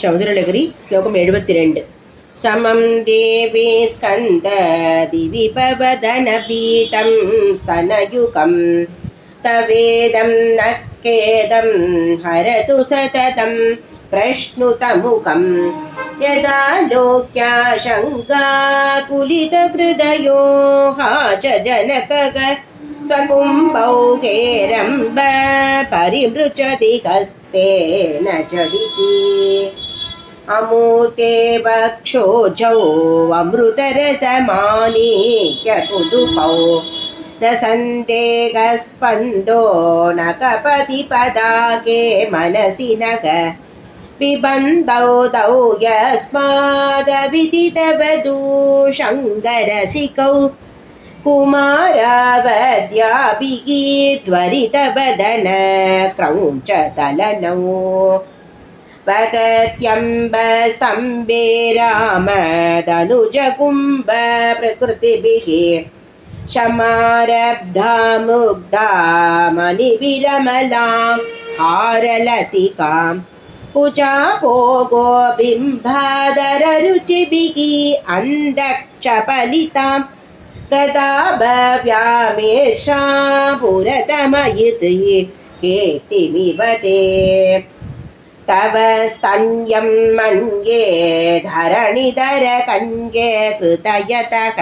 शौदरलहरी श्लोकम् 72 समं देवी स्कन्ददिविपवदनपीतं स्तनयुगं तवेदं नक्केदं हरतु सततं प्रश्नुतमुखं यदा लोक्याशङ्काकुलितहृदयो हासजनकः स्वकुम्भौकेरम्ब परिमृचति कस्तेन जडिति अमूर्ते वक्षोजौ अमृतरसमानीक्य कुतुकौ न सन्देहस्पन्दो न कपति पदाके मनसि नग पिबन्धौ तौ यस्मादविदितवधू शङ्करशिखौ कुमारावद्याभिः त्वरितवदन क्रौञ्चतलनौ भगत्यम्बस्तम्भे रामदनुजकुम्भ प्रकृतिभिः शमारब्धा मुग्धा मणिविरमलां हारलतिकां कुचापोगो बिम्बादररुचिभिः अन्धक्षपलितां प्रतापव्यामेषा पुरतमयिति कीर्तिमिवते तव स्तन्यं मन्ये धरणिधरकन्ये कृतयतः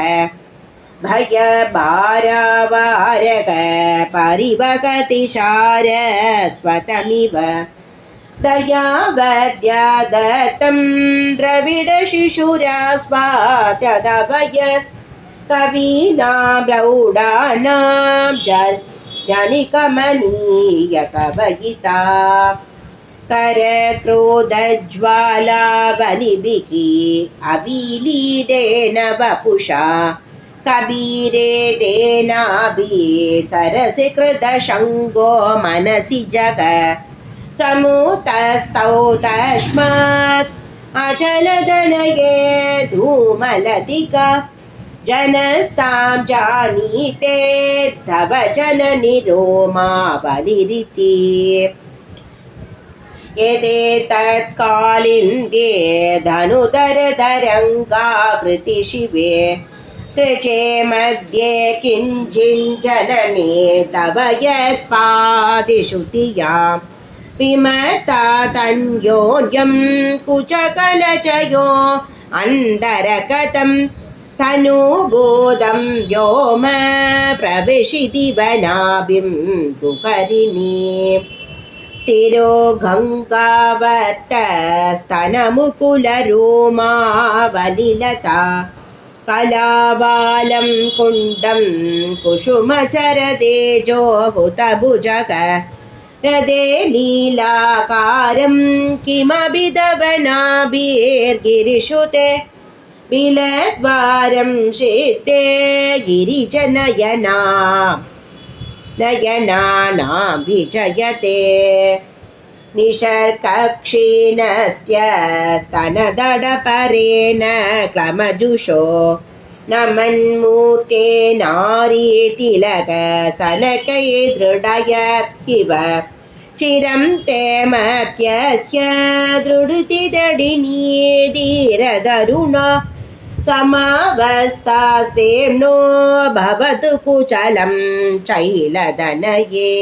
भयभारावारक परिवगतिशारस्वतमिव दयावद्यादत्तं द्रविडशिशुरास्वात्यदभयत् कवीनां प्रौढानां जनिकमनीयकवयिता करक्रोधज्वालावलिभिः अविलीडेन वपुषा कबीरे तेनाभि सरसि कृतशङ्गो मनसि जग समुतस्तौ तस्मात् अचलदनये धूमलतिका जनस्तां जानीते तव जननि रोमावलिरिति यदेतत्कालिन्दे धनुधरधरङ्गाकृति शिवे ऋचे मध्ये किञ्चिञ्जनने तव यत्पादिषु तियां विमता तन्योन्यं कुचकलचयो अन्तरगतं तनुभूतं व्योम प्रविशति वनाभिं कुहरिणी स्थिरो गङ्गावत्तस्तनमुकुलरोमावलिलता कलाबालं कुण्डं कुसुमचरतेजो हुतभुजग हृदे लीलाकारं किमपि दवनाभिर्गिरिषुते बिलद्वारं शेते गिरिजनयना नयनानां विजयते निशर्कक्षीणस्य स्तनदडपरेण क्लमजुषो नमन्मूर्ते नारीतिलक सनकै दृढयत्किव चिरं ते मत्यस्य दृढतिदडिनी धीरदरुणा समावस्थास्तेम्नो भवतु कुशलं चैलदनये।